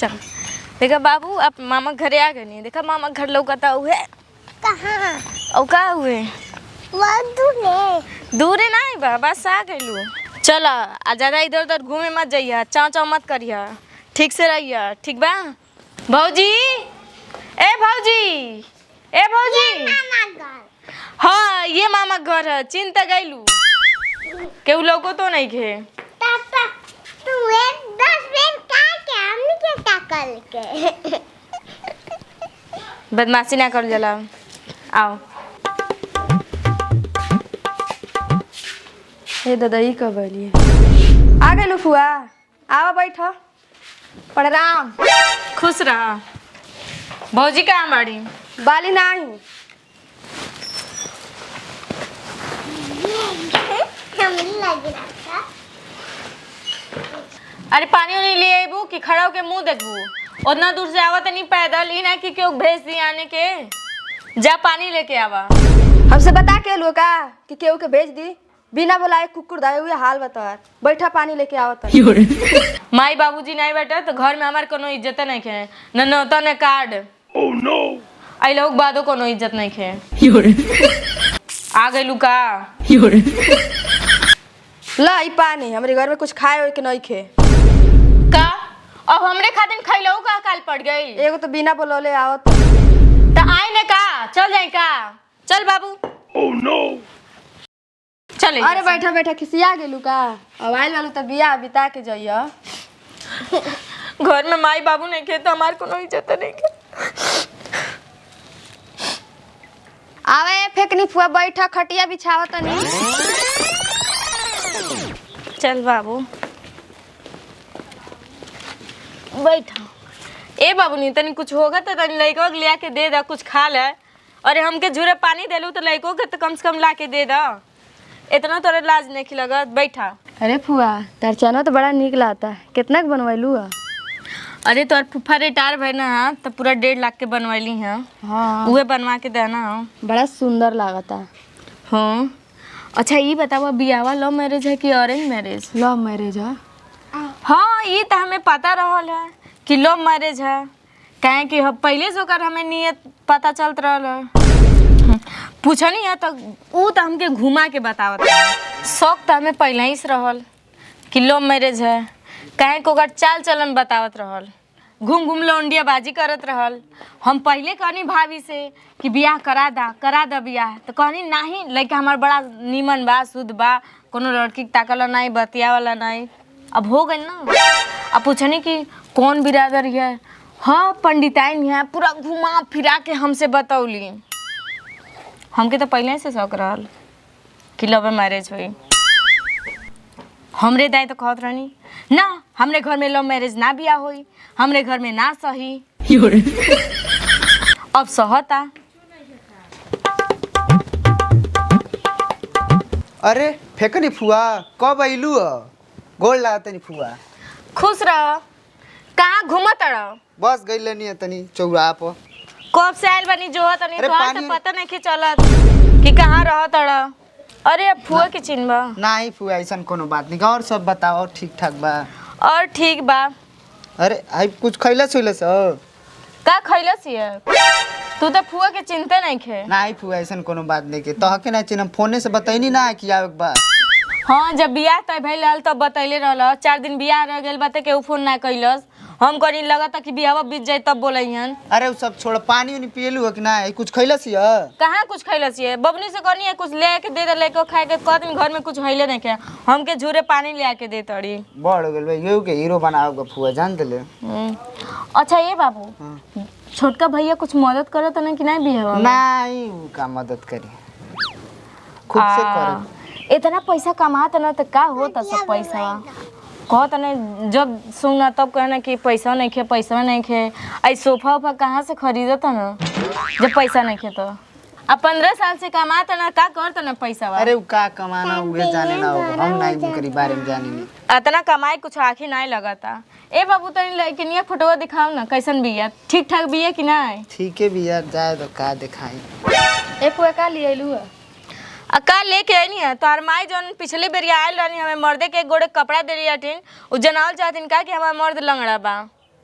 चल देखा बाबू आप मामा घरे आ गए नहीं। देखा मामा घर लौकता हुए कहाँ और का हुए दूरे नहीं बा बस आ गइलू। चल आ ज़्यादा इधर उधर घूमे मत जाइए, चाव चाव मत करिए, ठीक से रहिए, ठीक बा। भौजी ए भौजी ए भौजी हाँ ये मामा घर है, चिंता गइलू केहू लोगो तो नहीं खे। पापा तू एक 10 मिनट का हमने क्या टकल के बदमाशी ना कर जला। आओ हे दादा ई कब अलिए आ गए फुआ आवा बैठ प्रणाम। खुश रहा। भौजी कहाँ बाड़ी? बाली नहीं अरे पानी नहीं ले आबू कि खड़ा होके मुंह देखबू? उतना दूर से आवा तो नहीं पैदल ही ना कि क्यों भेज दी आने के। जा पानी लेके आवा। हमसे बता के लो का कि केहू के भेज दी, बिना बुलाए कुकुर दाए हुए हाल बता। बैठा पानी लेके आवत। माई बाबूजी नहीं बैठे तो घर में हमारे कोनो इज्जत नहीं खे, न नौता न कार्ड। ओह नो आई लोग बादो कोनो इज्जत नहीं खे। आ गई लुका ला ई पानी हमरे घर में कुछ खाए हो कि नहीं खे का? अब हमरे खातिर खैलऊ का काल पड़ गई? एगो तो बिना बुलौले आवत। तो आए न का चल जाए का? चल बाबू। ओह नो चले। अरे बैठा बैठा खिसिया गेलू का? अब आइल वालू तो बिया बिता के जाइए। घर में माई बाबू नहीं खे तो हमार कोनो इज्जत नहीं खे। आवे फेकनी फुआ बैठा खटिया बिछावत नहीं। चल बाबू बैठा। ए बाबू नहीं तनी कुछ होगा तो तनी लइका के लिया के दे दा, कुछ खा ले। अरे हमके झूरे पानी देलू तो लइको के तो कम से कम ला के दे दा। इतना तोरे लाज नहीं लगत। बैठा। अरे फुआ तार चना तो बड़ा निक लाता, कितना के बनवैलू? अरे तोर फुफा रिटायर भई ना तो पूरा 1.5 लाख के बनवैली हैं। हाँ उहे बनवा के देना। बड़ा सुंदर लागता। हाँ अच्छा ये बताओ बियावा लव मैरिज है कि अरेंज मैरिज? लव मैरिज है। हाँ ये तो हमें पता रहल है कि लव मैरिज है, कहें कि पहले से ओकर हमें नियत पता चलत रहल है। पूछनी है तो ऊ तो हमके घुमा के बतावत है। शौक तो हमें पहले ही से रहल कि लव मैरिज है, कहें कि ओकर चाल चलन बतावत रहल, घूम घूम लौंडिया बाजी करत रहल। हम पहले कहनी भाभी से कि बियाह करा दा बियाह, तो कहनी नहीं लड़का हमार बड़ा नीमन बा, शुद्ध बा, कोनो लड़की ताकला नहीं, बतिया वाला नहीं। अब हो गई ना। अब पूछनी कि कौन बिरादर है? हाँ पंडिताइन है, पूरा घुमा फिरा के हमसे बतौली। हमके तो पहले से शौक रहल कि लव मैरिज हुई। हमरे दाई तो कहत रहनी ना हमरे घर में लव मैरिज ना बिया होई, हमरे घर में ना सही। अब सहता। अरे फेकनी फुआ कब अइलू? गोल लागतनी फुआ। खुश रह। कहाँ घूमत रह? बस गइलनी तनी चौराहा पर। कब से आइल बनी जो तनी अरे तो पानी- पता नहीं कि चलत कि कहाँ रहत रह। अरे अब फुआ के चिन्हबा? नहीं फुआ ऐसा कोनो बात नहीं। और सब बताओ ठीक ठाक बा? और ठीक बा। अरे आई कुछ खैलस उलस? का खैलस ये? तू तो फुआ के चिंते नहीं खे। नहीं फुआ ऐसा कोनो बात नहीं के तहके ना चिन्ह फोने से बतैनी ना कि आवे बा। हाँ जब बियाह तय भइल रहल तब बतैले रहल। 4 दिन बियाह रह गेल बाते केहू फोन ना कैलस। हम करी लगता कि बियाह बीत जाए तब बोलैहन। अरे वो सब छोड़, पानी उनी पियलू है कि ना? कुछ खैलस है? कहाँ कुछ खैलस ये? बबनी से कहनी है कुछ ले के दे दे, लेके खाए के कहत घर में कुछ हइले नहीं के। हमके झूरे पानी ले के दे तड़ी। बड़ हो गेल भाई यू के हीरो बनाओगे फुआ जान देले। अच्छा ये बाबू छोटका भैया कुछ मदद करत ना कि नहीं बियाह में? नहीं ऊ का मदद करी, खुद से करे। इतना पैसा कमात ना तो का होता सब पैसा? कहत ना जब सुना तब कहना कि पैसा नहीं खे। आई सोफा उफा कहाँ से खरीदत ना जब पैसा नहीं खे? तो अब 15 साल से कमाता ना का करता ना पैसा? अरे ऊ का कमाना उहे जाने ना हो, हम नहीं करी बारे में जानी नहीं। इतना कमाई कुछ आखिर नहीं लगता। ए बाबू तनी लड़के निया फोटो दिखाओ ना कैसन बिया, ठीक ठाक बिया कि नहीं? ठीक है भैया जाए तो का दिखाई। ए फुआ का लिए लू? का लेके आई है तो माई जौन पिछले बेर आयल रहनी हमें मर्दे के गोड़े कपड़ा दे रही उ जनावल चाहतीन का कि हमार मर्द लंगड़ा बा,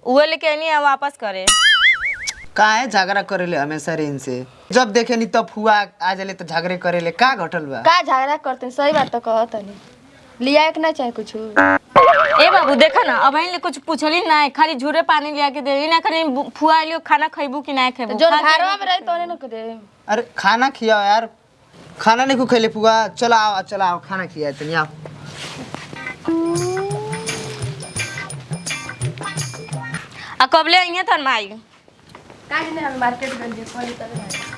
उहे लेके नहीं है वापस करे। काहे झगड़ा करेले हमेशा रे इनसे? जब देखे नहीं तब फुआ आ जाले तो झगड़े करेले, का घटल बा? का झगड़ा करते सही बात तो कहत नहीं लिया एक ना चाहे कुछ ए बाबू देखा ना अब ले कुछ पूछली ना है, खाली झूरे पानी लिया के दे ना करे फुआ लियो खाना खइबू कि ना खइबू। जो घरवा में रही तो न दे। अरे खाना खियाओ यार, खाना नहीं खिले फुआ। चलो आओ खाना खिया तनी आओ। आ कबले अइहे तन माई का हम मार्केट गए